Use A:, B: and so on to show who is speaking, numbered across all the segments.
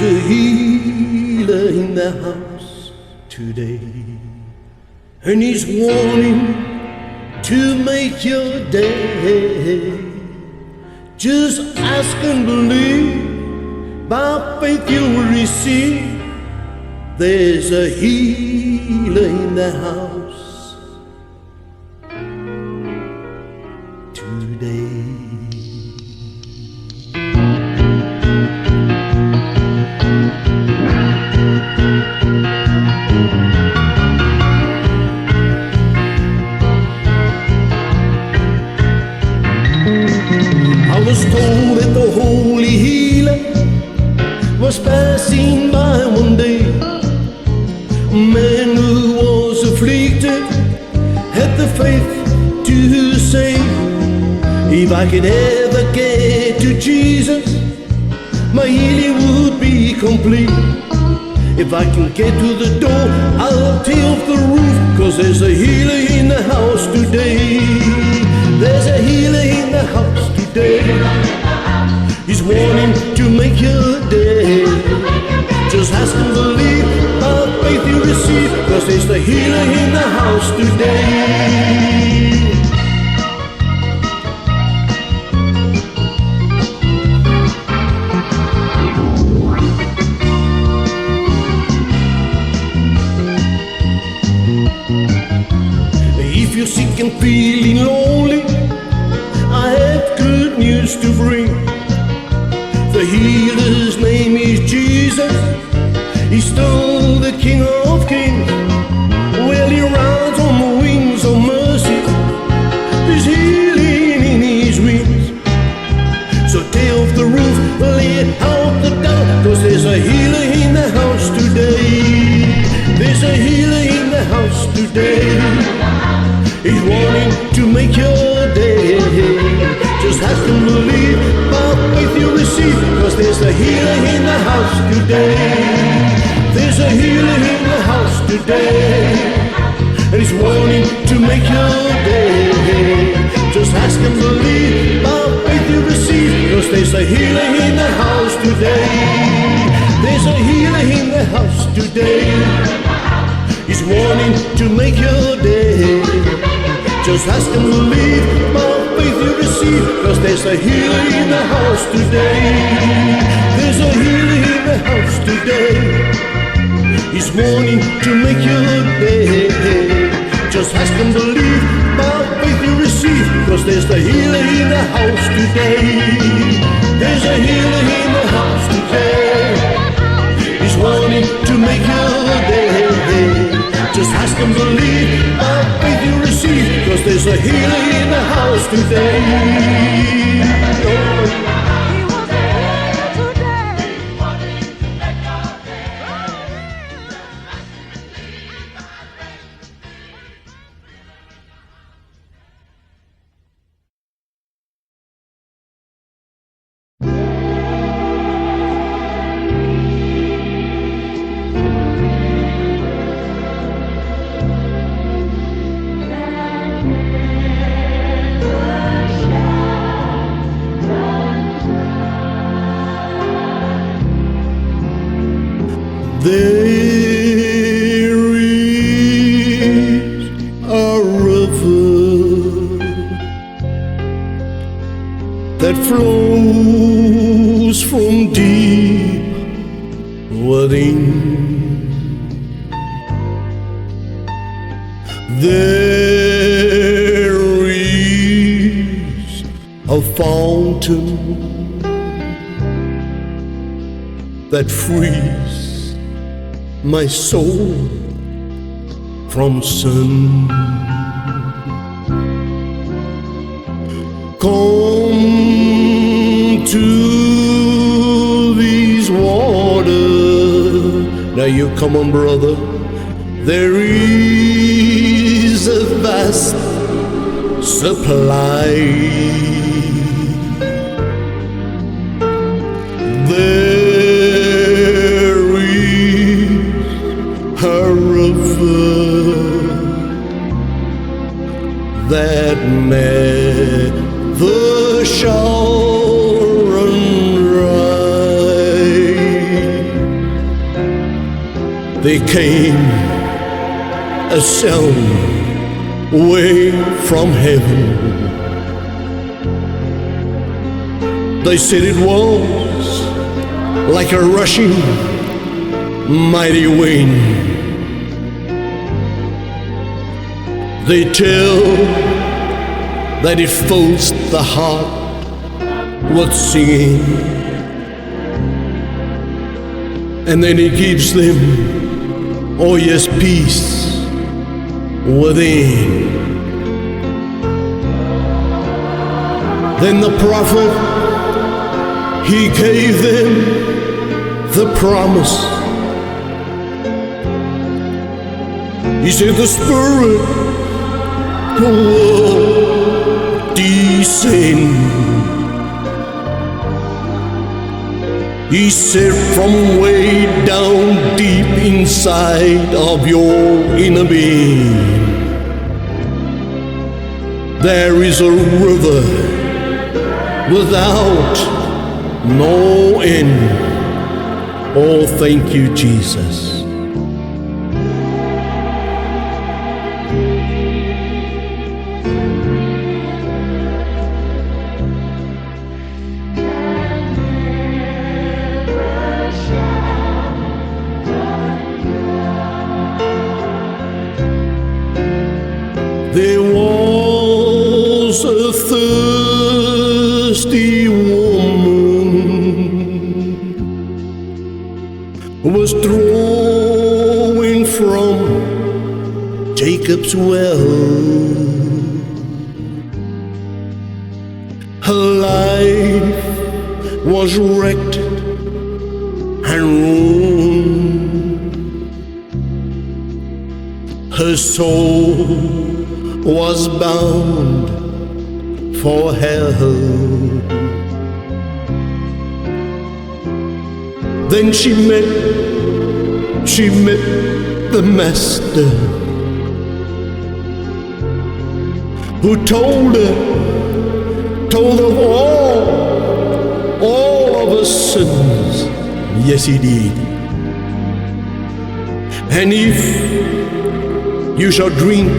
A: a healer in the house today, and he's wanting to make your day. Just ask and believe, by faith you'll receive. There's a healer in the house today. I was told that the holy healer was passing by one day. A man who was afflicted had the faith to say, if I could ever get to Jesus, my healing would be complete. If I can get to the door, I'll tear off the roof, 'cause there's a healer in the house today. There's a healer in the house today. He's wanting to make your day. Just ask and believe, by faith you receive, 'cause there's the healer in the house today. If you're sick and feeling lonely, I have good news to bring. The healer's name is Jesus. He's still the King of Kings. Well, he rides on the wings of mercy. There's healing in his wings. So tear off the roof, let out the doubt, 'cause there's a healer in the house today. There's a healer in the house today. He's wanting to make your day. Just ask and believe, by faith you receive, 'cause there's a healer in the house today. There's a healer in the house today, and he's wanting to make your day. Just ask and believe, by faith you receive, 'cause there's a healer in the house today. There's a healer in the house today. He's wanting to make your day. Just ask and believe, by faith you receive, 'cause there's a healer in the house today. There's a healer in the house today. He's wanting to make your day. Just ask and believe, by faith you receive, 'cause there's a healer in the house today. There's a healer in the house today. He's wanting to make your day. Just ask and believe, by faith you receive, 'cause there's a healer in the house today. There is a river that flows from deep within. There is a fountain that frees my soul from sin. Come to these waters. Now you come on, brother. There is a vast supply. That never shall run dry. They came a sound way from heaven. They said it was like a rushing mighty wind. They tell that it fills the heart with singing, and then it gives them, oh yes, peace within. Then the prophet, he gave them the promise. He said the Spirit will descend. He said from way down deep inside of your inner being, there is a river without no end. Oh, thank you, Jesus. There was a thirsty woman who was drawing from Jacob's well. Her life was wrecked and ruined. Her soul was bound for hell. Then she met the Master, who told her of all of her sins. Yes, he did. And if you shall drink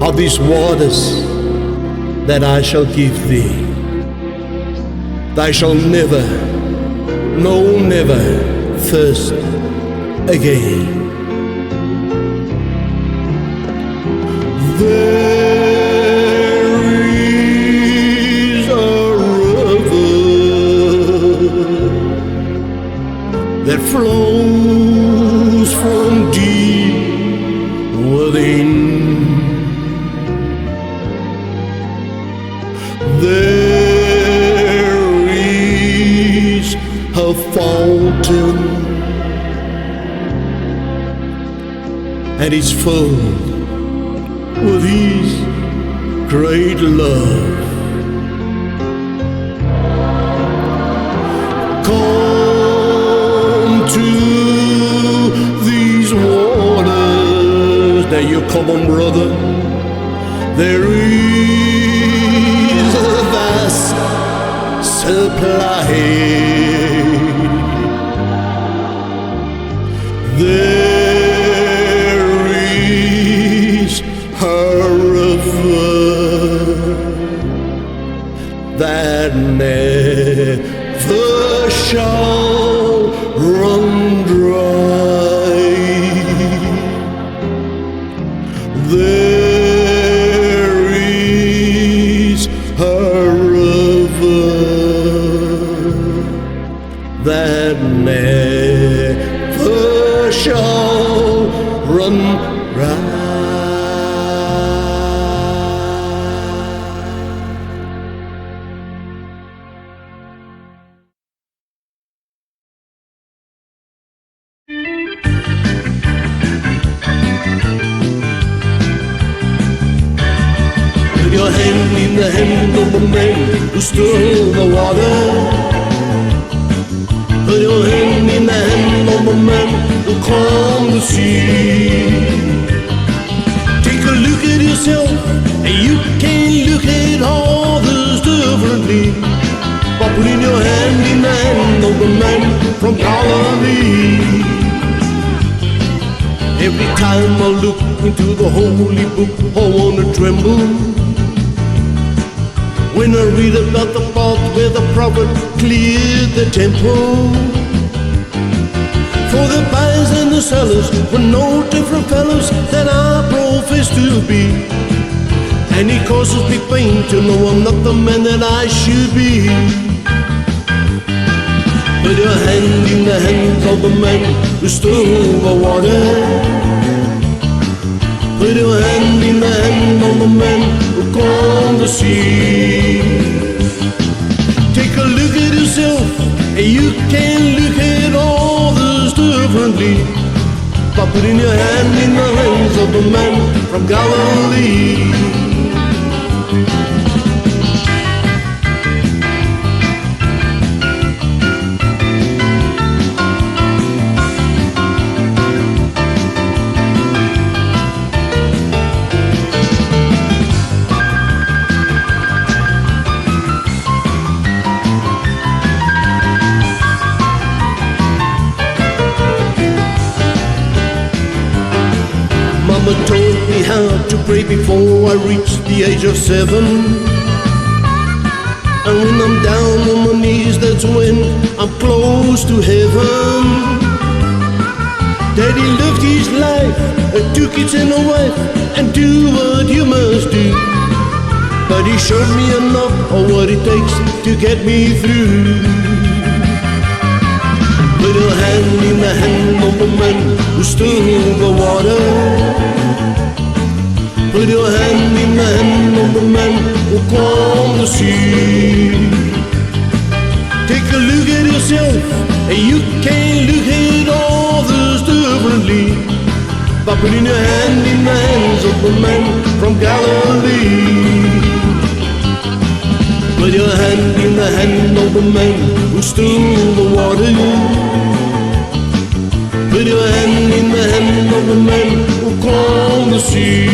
A: of these waters that I shall give thee, thou shalt never, no, never thirst again. There is a river that flows from deep within. There is a fountain, and it's filled with His great love. Come to these waters. Now you come on, brother. There is a vast supply. There is a river that never shall run dry. There is a river that never shall run dry. Put your hand in the hand of the man who stole the water. Put your hand in the hand of the man who calmed the sea. Take a look at yourself, and you can look at others differently by putting your hand in the hand of the man from Galilee. Every time I look into the holy book, I wanna tremble. When I read about the part where the prophet cleared the temple. For the buyers and the sellers were no different fellows than I profess to be. And it causes me pain to know I'm not the man that I should be. Put your hand in the hands of the man who stood over water. Put your hand in the hand of the man who calmed the sea. Take a look at yourself, and you can look at others differently by putting your hand in the hands of the man from Galilee. Mama told me how to pray before I reached the age of 7. And when I'm down on my knees, that's when I'm close to heaven. Daddy lived his life, 2 kids and a wife, and do what you must do. But he showed me enough of what it takes to get me through. Put your hand in the hand of the man who stood over water. Put your hand in the hand of the man who calmed the sea. Take a look at yourself, and you can't look at others differently by putting your hand in the hands of the man from Galilee. Put your hand in the hand of the man who stood over water. Put your hand in the hand of the man who calmed the sea.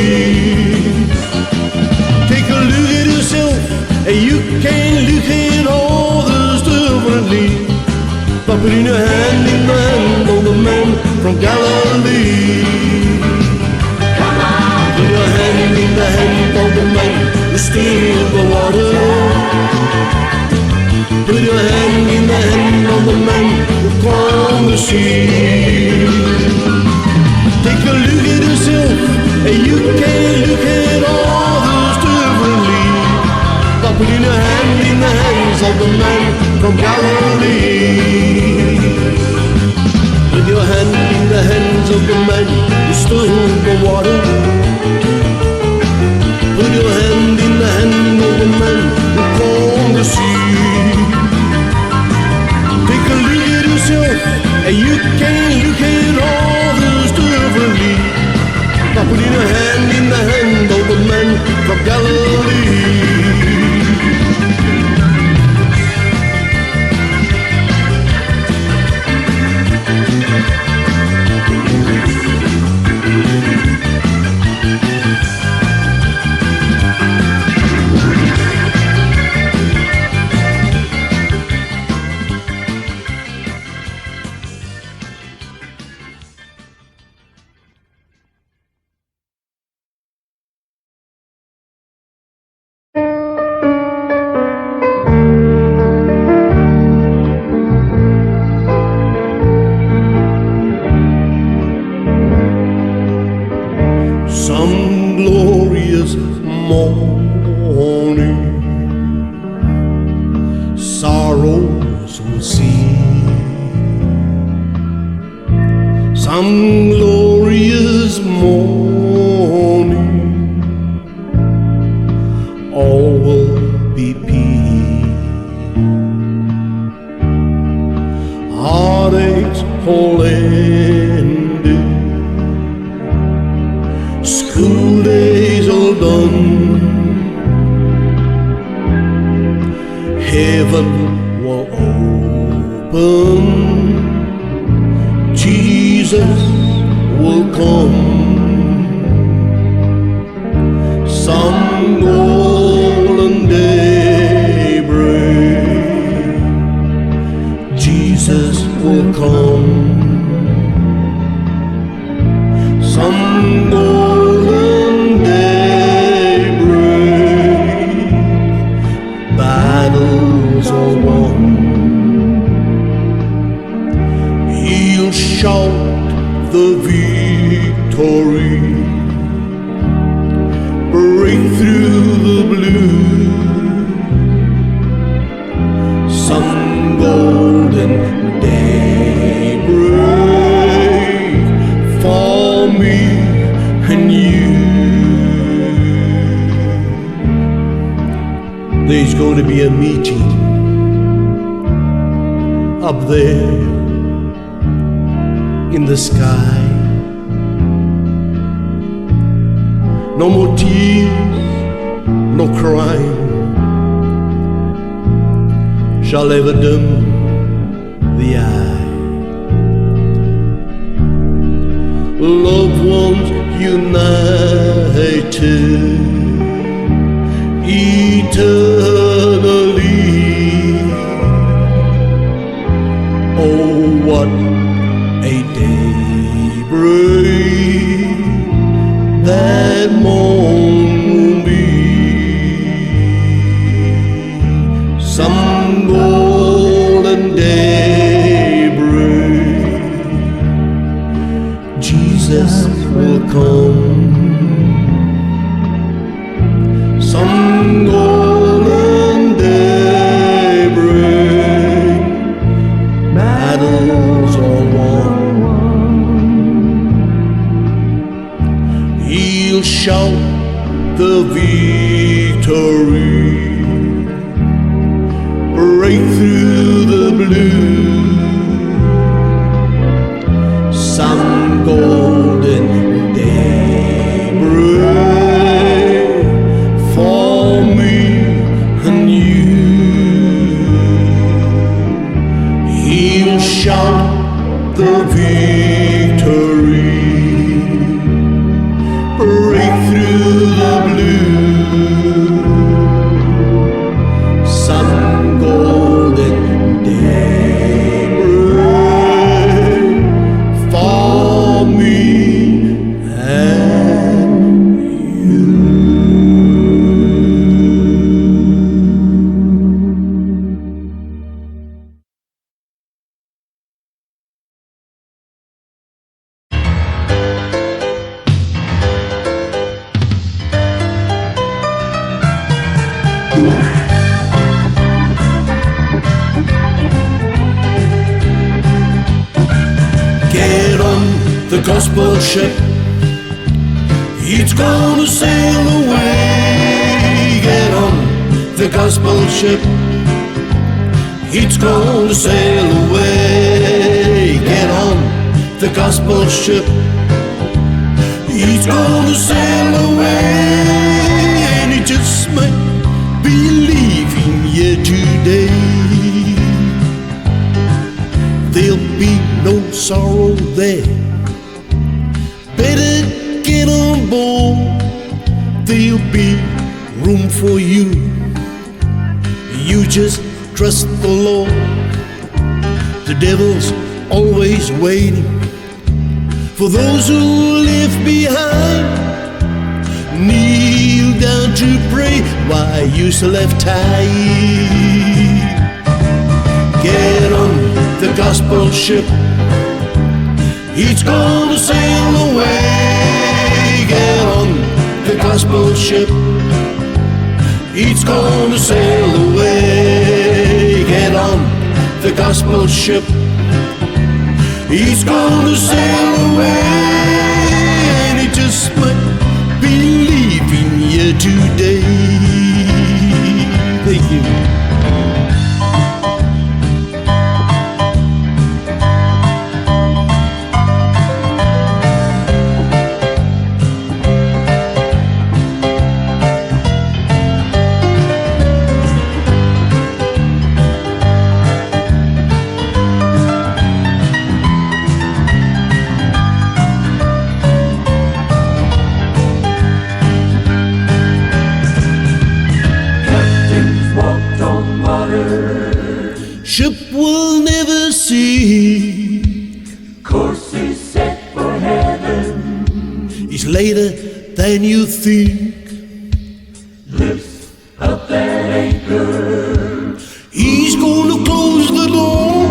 A: Take a look at yourself, and you can't look at others differently by putting your hand in the hand of the man from Galilee. Put your hand in the hand of the man who stood over water. Put your hand in the hand of the man who calmed the sea. Take a look at yourself, and you can't look at others differently by putting your hand in the hands of the man from Galilee. Put your hand in the hands of the man who stood over water. Put your hand in the hand of the man who calmed the sea. Take a look at yourself, and you can't look at others differently by putting your hand in the hand of the man from Galilee. Some glorious morning, sorrows will see. Some glorious morning, all will be peace. Heartaches all ended, school days all done, heaven will open, Jesus will come. Some golden daybreak, Jesus will come. victory. Break through the blue. Some golden daybreak for me and you. There's going to be a meeting up there in the sky. No more tears, no crying shall ever dim the eye. Loved ones united eternally. Oh, what a daybreak that morn will be. Some golden daybreak, Jesus will come. Some golden daybreak, battles are won. He'll shout the victory. Break through the blue. Some golden daybreak for me and you. He'll shout the victory. Break through the blue. Some golden daybreak for me and you. Get on the gospel ship, it's gonna sail away. Get on the gospel ship, it's gonna sail away. Get on the gospel ship, it's gonna sail away. And it just might be leaving here today. There'll be no sorrow there. Better get on board. There'll be room for you. You just trust the Lord. The devil's always waiting for those who live behind. Kneel down to pray while you still have time. Get on the gospel ship, it's gonna sail away. Get on the gospel ship, it's gonna sail away. Get on the gospel ship, it's gonna sail away. And it just might be leaving here today. Thank you. Ship will never see.
B: Course is set for heaven.
A: It's later than you think.
B: Lift up that anchor.
A: He's gonna close the door.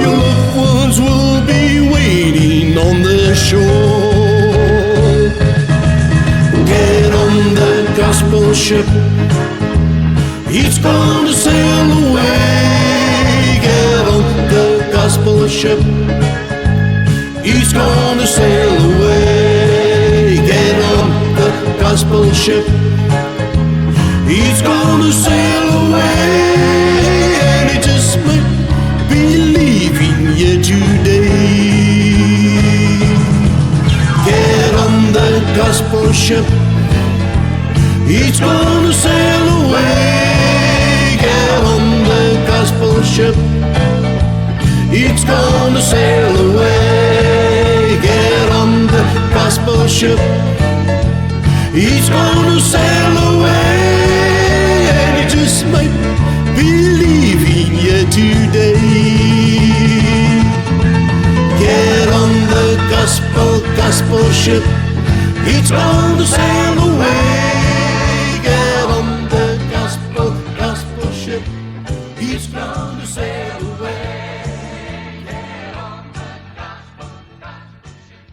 A: Your loved ones will be waiting on the shore. Get on that gospel ship, it's gonna sail away. Get on the gospel ship, it's gonna sail away. Get on the gospel ship, it's gonna sail away. And it just might be leaving you today. Get on the gospel ship, it's gonna sail away. Get on the gospel ship, it's gonna sail away. Get on the gospel ship, it's gonna sail away. And it just might be leaving you today. Get on the gospel ship, it's gonna sail away. Get on the gospel ship, it's gonna sail away. Get on the gospel ship.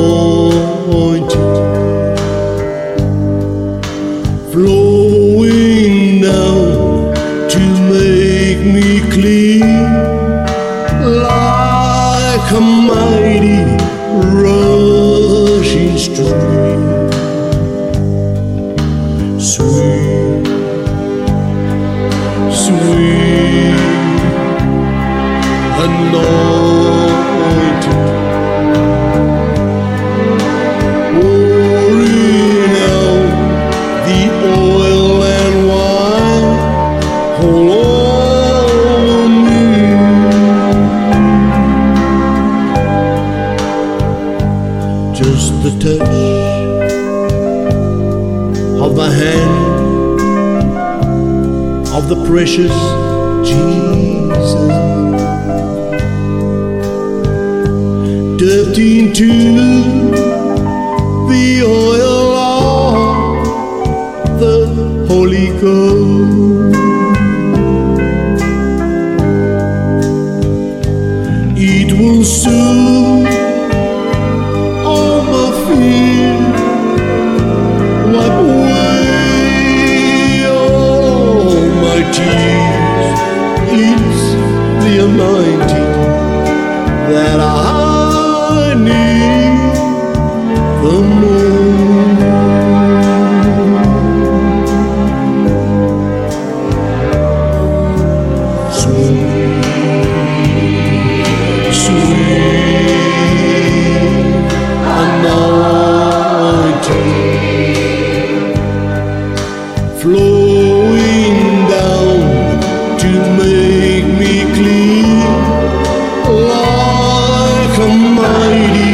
A: Anointed, flowing down to make me clean, like a mighty rushing stream. Sweet, sweet anointed, pouring out the oil and wine all over me. Just the touch of the hand of the precious Jesus, dipped into the oil of the Holy Ghost. It will soothe all my fear, wipe away all my tears. It's the anointing that I need the most. Sweet, sweet anointing, flowing down to make me clean, like a mighty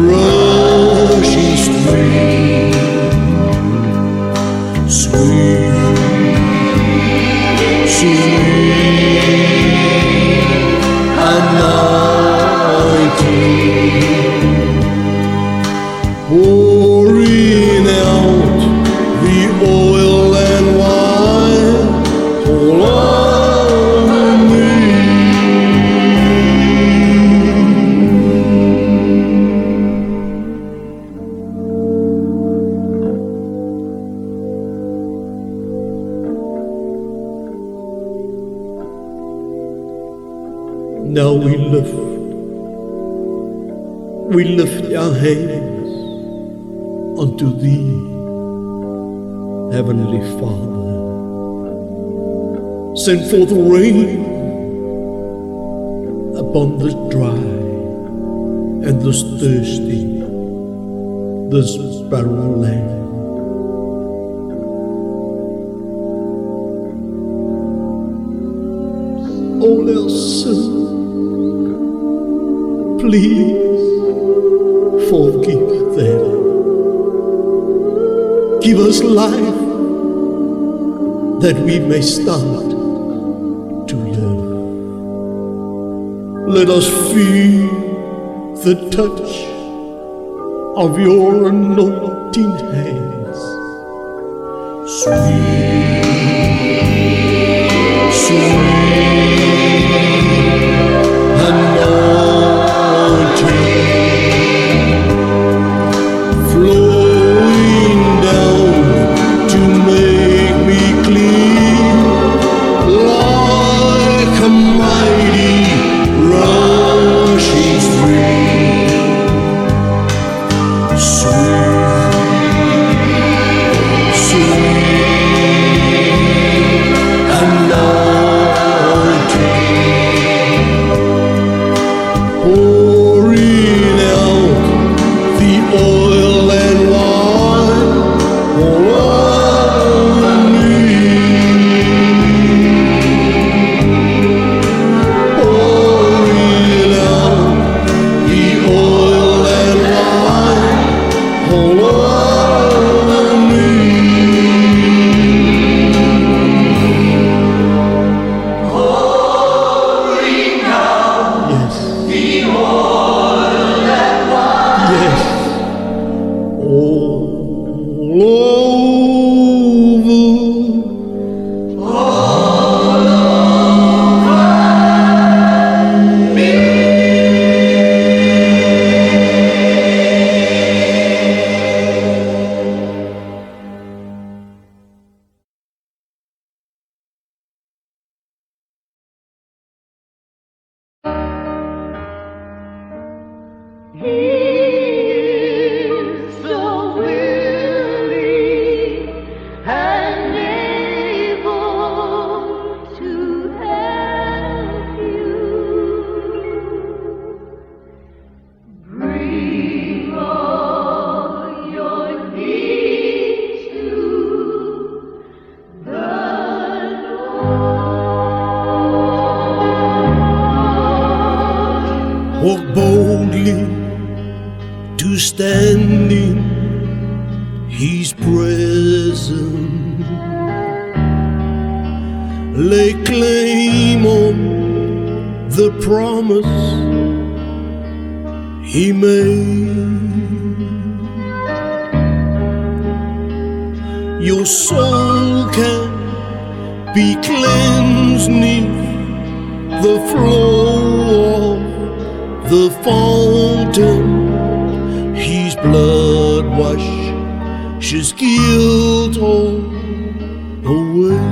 A: rushing stream. Sweet, sweet anointing, pouring out the oil and wine all over me. Now we lift our hands unto Thee, Heavenly Father. Send forth rain upon the dry and the thirsty, this barren land. All our sins, please forgive them. give us life that we may start to live. Let us feel the touch of your anointing hands. Sweet, sweet anointing flowing down to make me clean like a mighty rushing stream. Sweet, sweet anointing pouring out the oil and wine all over me. Pouring out the oil and wine all over me.
B: Pouring out
A: Yes,
B: the oil and wine.
A: yes, all over.
B: He is so willing and able to help you. Bring all your needs to the Lord.
A: Walk boldly to stand in His presence. Lay claim on the promise He made. Your soul can be cleansed 'neath the flow of the fountain. His blood washes guilt all away.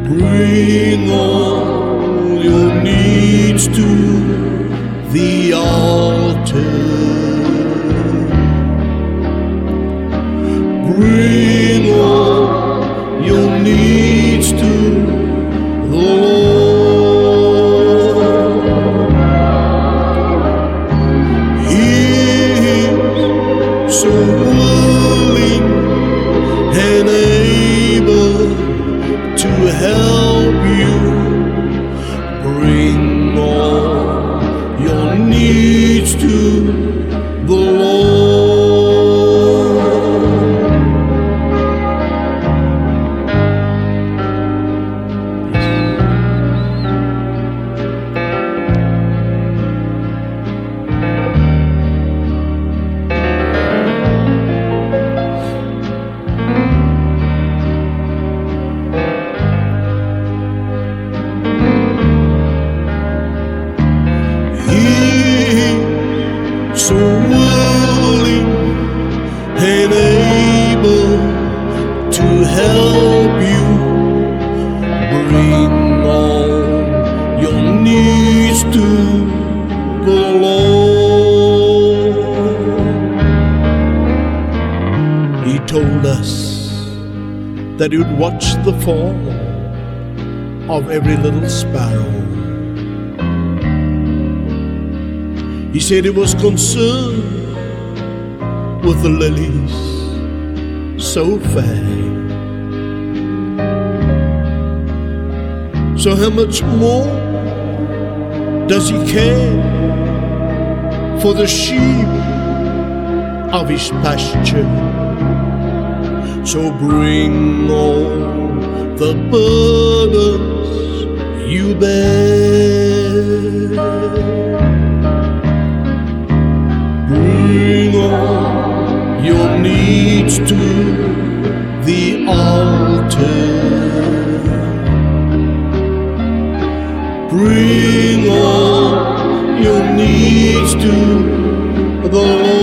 A: Bring all your needs to the altar. Bring all your needs to the Lord. He is so willing and able to help you. Bring all your needs to the Lord. So willing and able to help you. Bring all your needs to the Lord. He told us that He would watch the fall of every little sparrow. He said He was concerned with the lilies so fair. So how much more does He care for the sheep of his pasture. So bring all the burdens you bear. Bring all your needs to the altar. Bring all your needs to the Lord.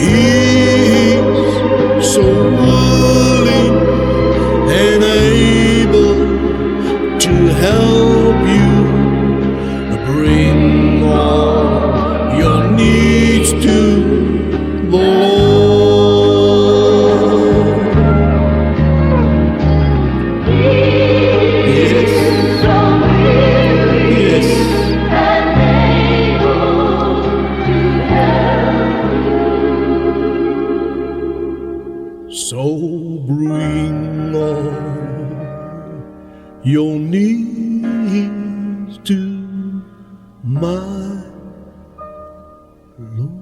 A: He's so willing and able to help you. Bring all your needs to the Lord. Yes. Yes. So bring all your needs to my Lord.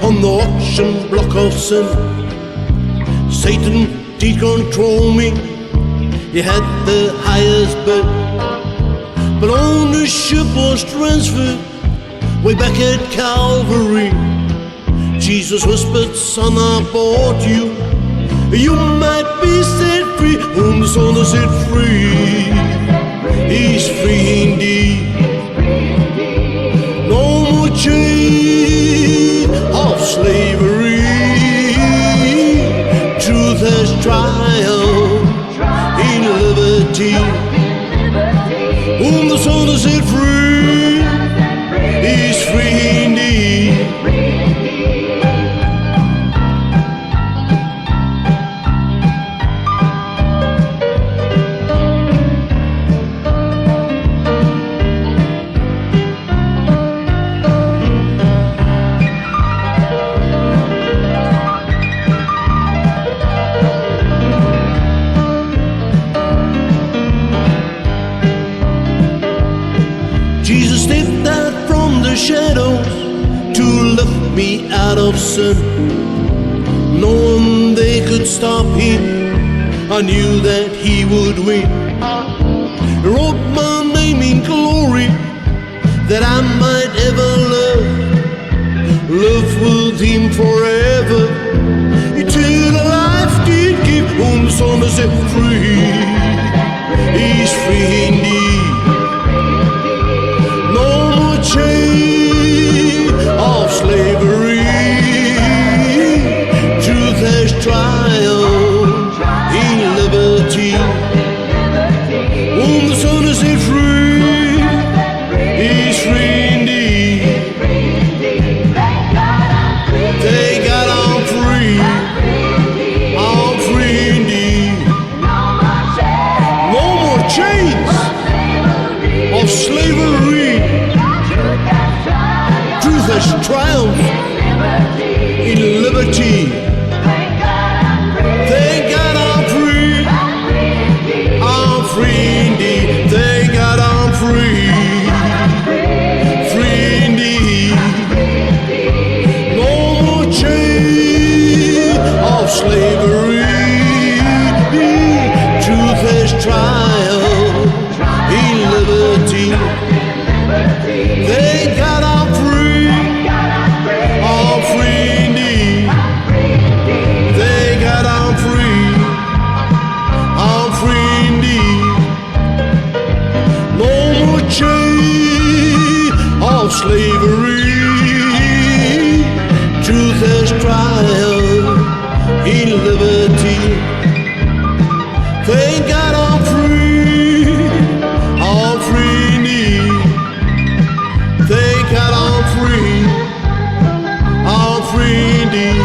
A: On the auction block of sin, Satan did control me. He had the highest bid, but ownership was transferred way back at Calvary. Jesus whispered, "Son, I bought you. You might be set free. Whom the Son has set free, he's free indeed. No more chain of slavery. Truth has triumphed in liberty. Whom the Son has set free is free indeed." Jesus stepped out from the shadows to lift me out of sin. No one they could stop him. I knew that he would win. He wrote my name in glory, that I might ever live with him forever. Eternal life did give. Whom the Son has set free, he's free indeed. Chain of slavery. Truth has triumphed in liberty. Whom the Son has set free is free indeed. Thank God I'm free. I'm free indeed. No more chains of slavery. Truth has triumphed in liberty. Thank God I'm free. I'm free indeed. Thank God I'm free. Free indeed. No more chain of slavery. Truth has triumphed in liberty. Thank God I'm free. slavery. Truth has triumphed in liberty. Thank God I'm free indeed. Thank God I'm free indeed.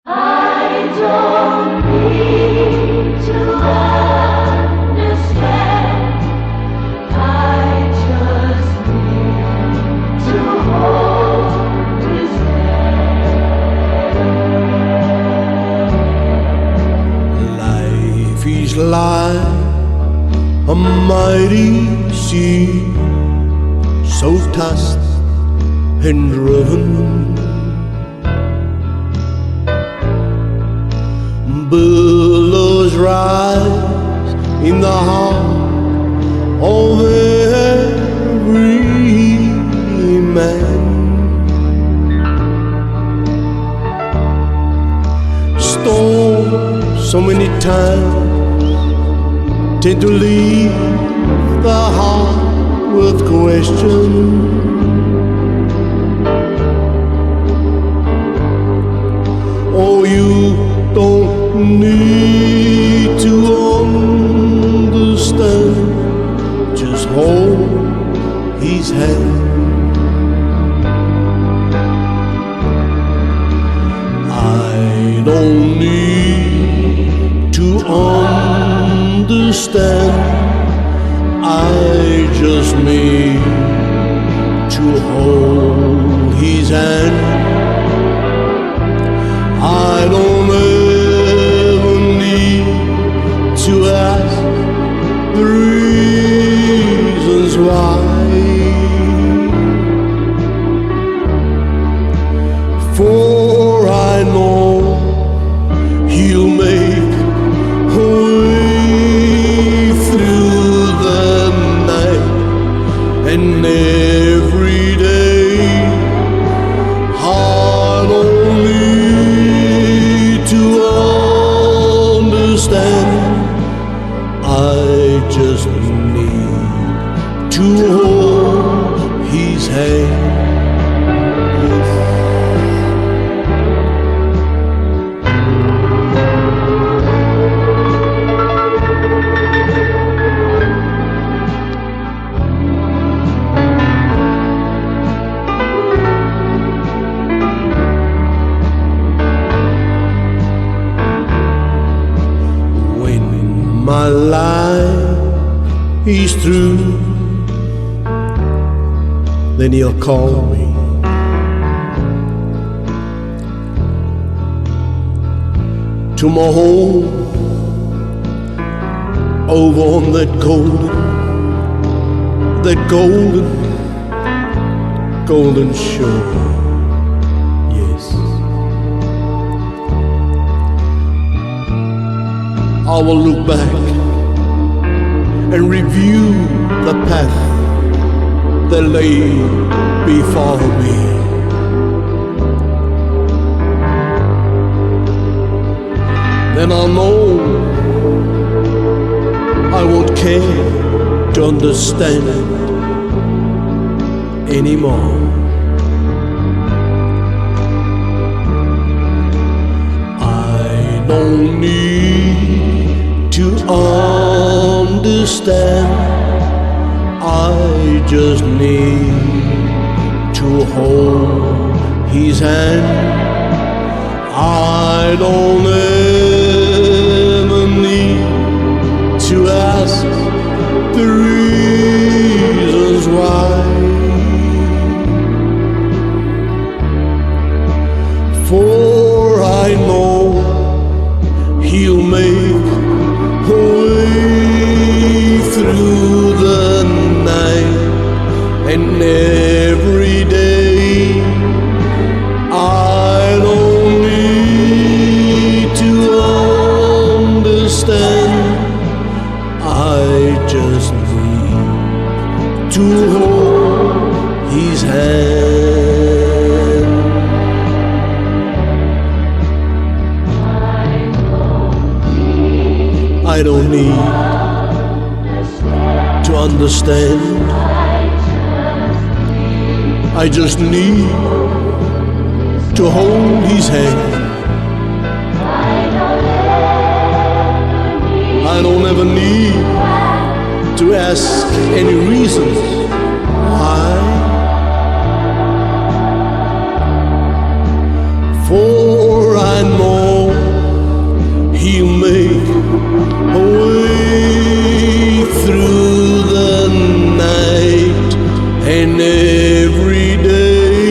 B: I don't need to understand. I just need to hold his hand.
A: Life is like a mighty sea, so tossed and driven. Billows rise in the heart of every man. Storms so many times tend to leave the heart with questions. Oh, you don't need to understand. Just hold his hand. I don't need to understand. I just need to hold his hand. I don't ever need to ask the reasons why, for I know he'll make a way through the night and every day. I don't need to understand. I just need to hold his hand. My life is through, then he'll call me to my home over on that golden shore. Yes, I will look back and review the path that lay before me. Then I'll know I won't care to understand anymore. I don't need to understand. I just need to hold his hand. I don't ever need to ask the reasons why, For I know He'll make a way through the night, and every day I don't need to understand. I just need to hold His hand. I don't need to understand. I just need to hold His hand. I don't ever need to ask any reasons why. For I know He'll make a way through the night, and every day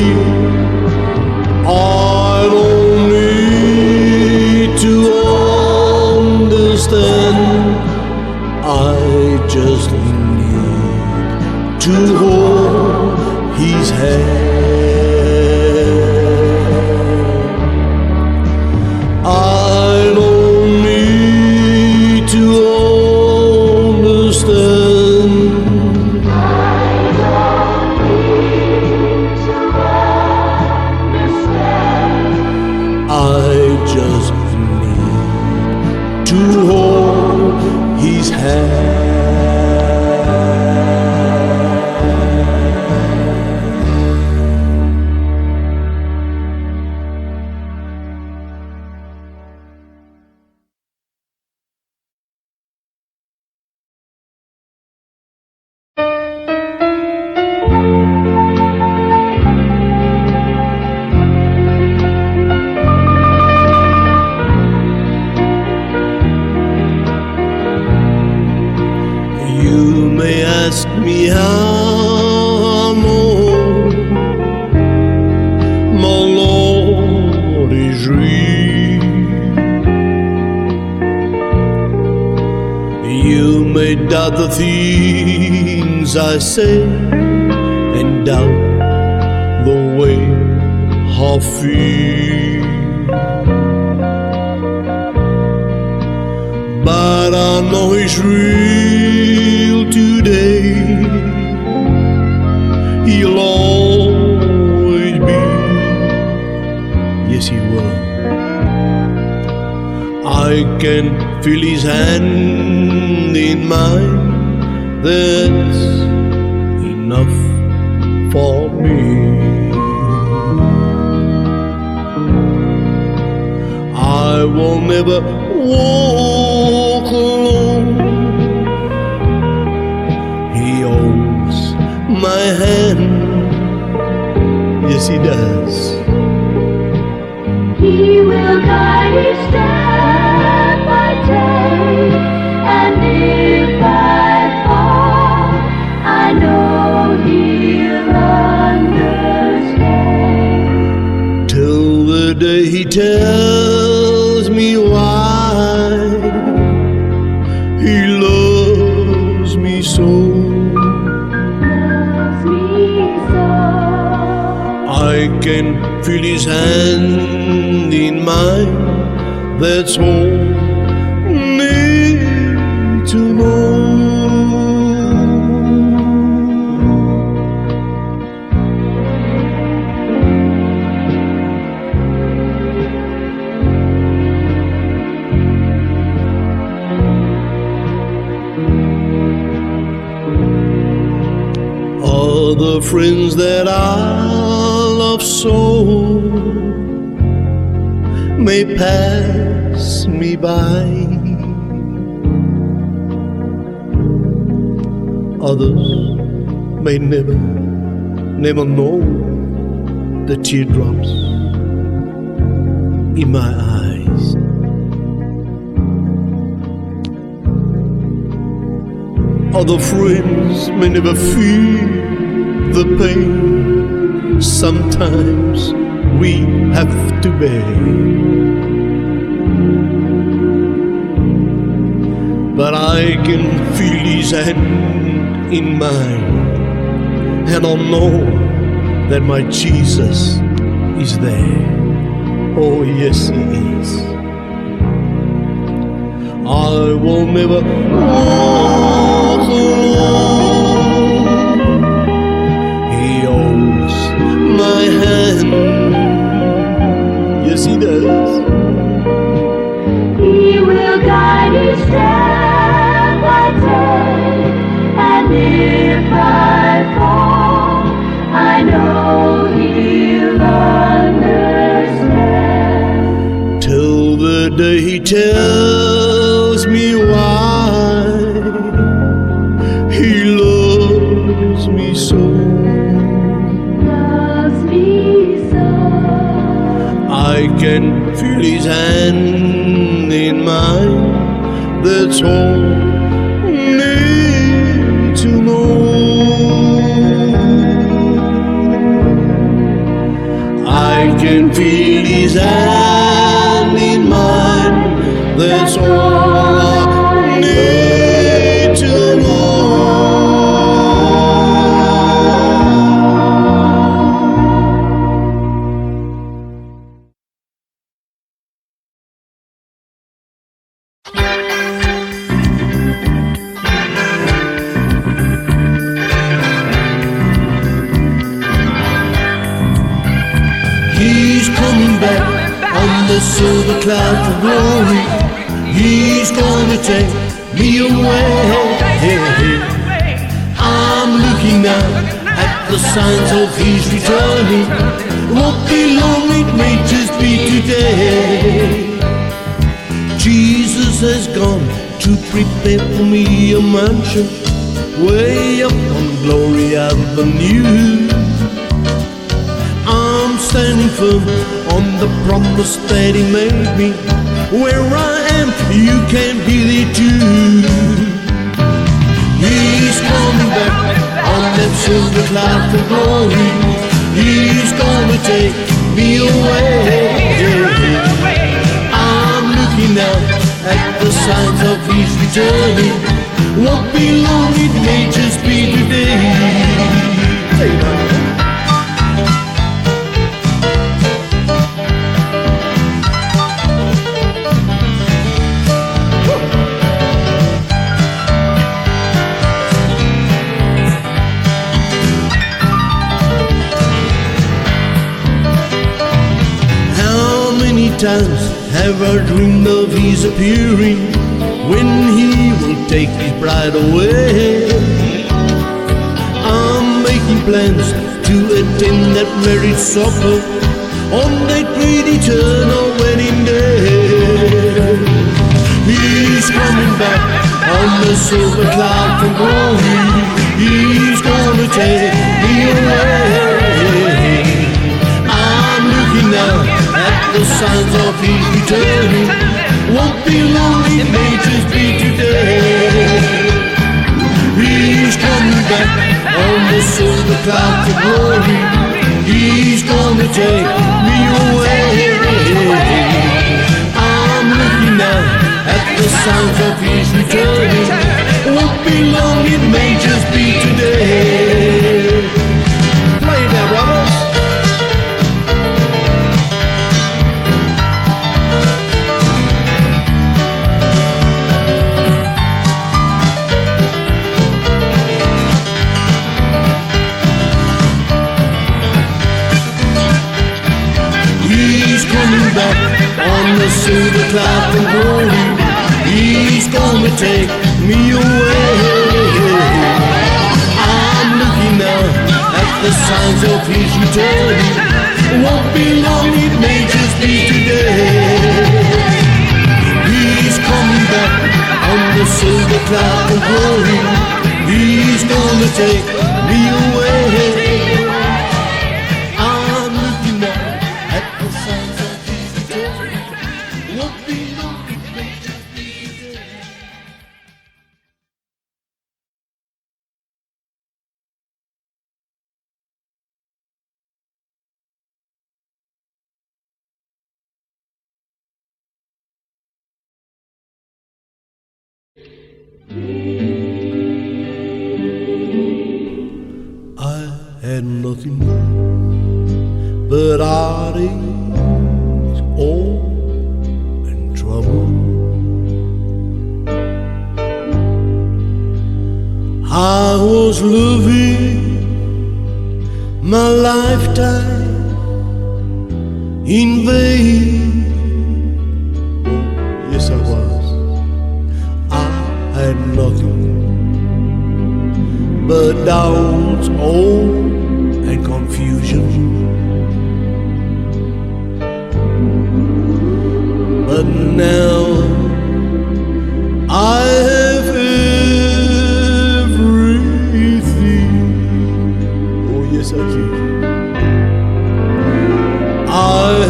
A: I don't need to understand. I just need to hold His hand. I don't need to understand. I just need to hold His hand. You may ask me how I know my Lord is real. You may doubt the things I say and doubt the way I feel, but I know He's real today. He'll always be. Yes, He will. I can feel His hand in mine. That's enough for me. I will never walk alone. He holds my hand. Yes, He does.
B: He will guide me step by day, and if I fall, I know He'll understand.
A: Till the day He tells me why He loves me so. I can feel His hand in mine. That's all I need to know. All the friends that I love so may pass me by. Others may never know the teardrops in my eyes. Other friends may never feel the pain sometimes we have to bear. But I can feel his hand in mine, and I know that my Jesus is there. Oh yes, he is. I will never walk alone. He holds my hand. Yes, he does.
B: He will guide you step by step, and if I fall, I know he'll understand.
A: Till the day he tells me why he loves me so.
B: Loves me so.
A: I can feel his hand in mine. That's all I need to know. I can feel his hand in mine. That's all I need to know. He's coming back on the silver cloud of glory. He's gonna take me away. I'm looking now at the signs of his returning. Won't be long, it may just be today. Jesus has gone to prepare for me a mansion way up on Glory Avenue. I'm standing firm on the promise that he made me. Where I am, you can be there too. He's coming back on that silver cloud for glory. He's gonna take me away. I'm looking out at the signs of his returning. Won't be long, it may just be today. Times have I dreamed of his appearing when he will take his bride away. I'm making plans to attend that marriage supper on that great eternal wedding day. He's coming back on the silver cloud from glory. He's gonna take me away. I'm looking now at the signs of his returning. Won't be long, it may just be today. He's coming back on the silver cloud for glory. He's gonna take me away. I'm looking now at the signs of his returning. Won't be long, it may just be today. Play that, brothers. On the silver cloud from glory, he's gonna take me away. I'm looking now at the signs of his returning. Won't be long, it may just be today. He's coming back on the silver cloud from glory. He's gonna take me away. I had nothing but heartaches, all and trouble. I was living my lifetime in vain. Yes, I was. I had nothing but doubts, all and confusion. But now I have everything. Oh yes, I do. I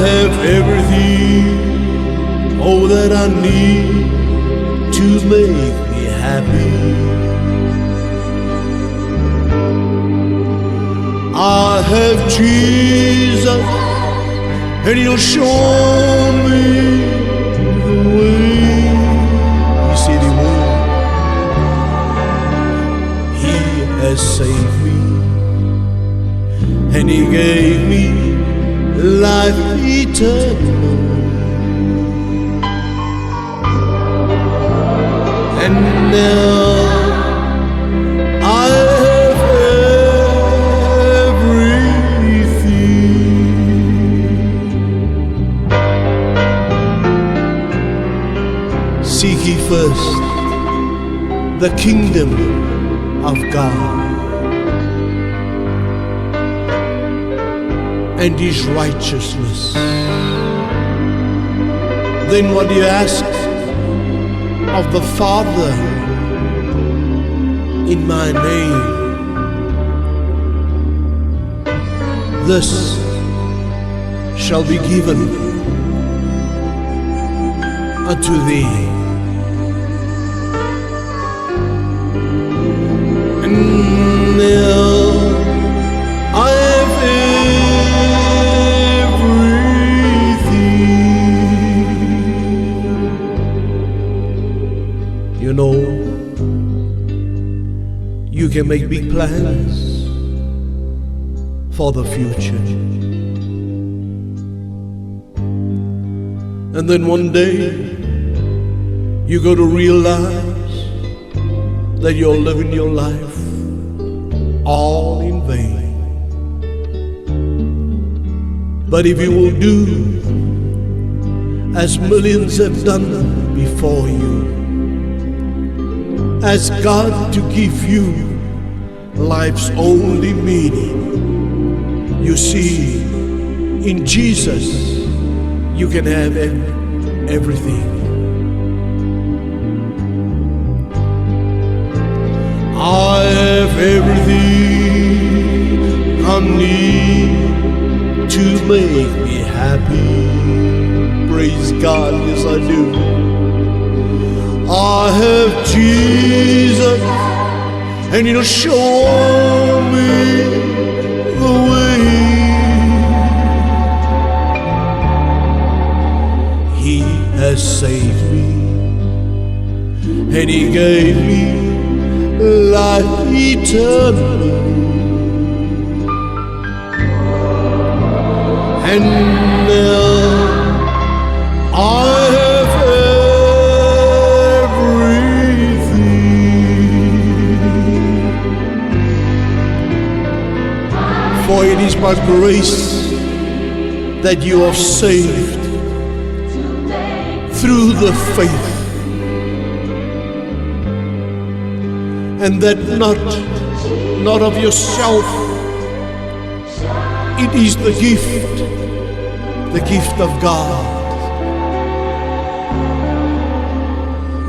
A: have everything, all that I need to make me happy. I have Jesus, and He'll show me the way. He said He will. He has saved me, and He gave me life eternal. And now I have everything. Seek ye first the kingdom of God and His righteousness. Then what do you ask of the Father in my name? This shall be given unto thee. And now I have everything. You know, you can make big plans for the future, and then one day you're going to realize that you're living your life all in vain. But if you will do as millions have done before you, ask God to give you life's only meaning. You see, in Jesus you can have everything. I have everything I need to make me happy. Praise God, yes I do. I have Jesus, and He'll show me the way. He has saved me, and He gave me life eternal. And now I have everything. For it is by grace that you are saved through the faith, and that not of yourself. It is the gift of God,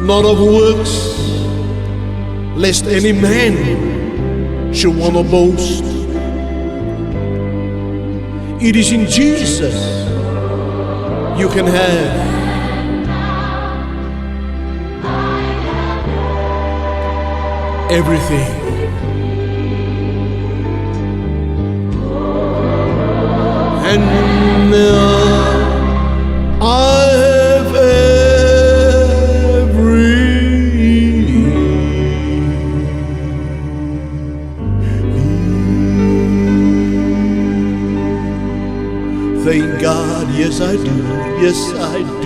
A: not of works, lest any man should want to boast. It is in Jesus you can have everything. And now I have everything. God, yes I do, yes I do.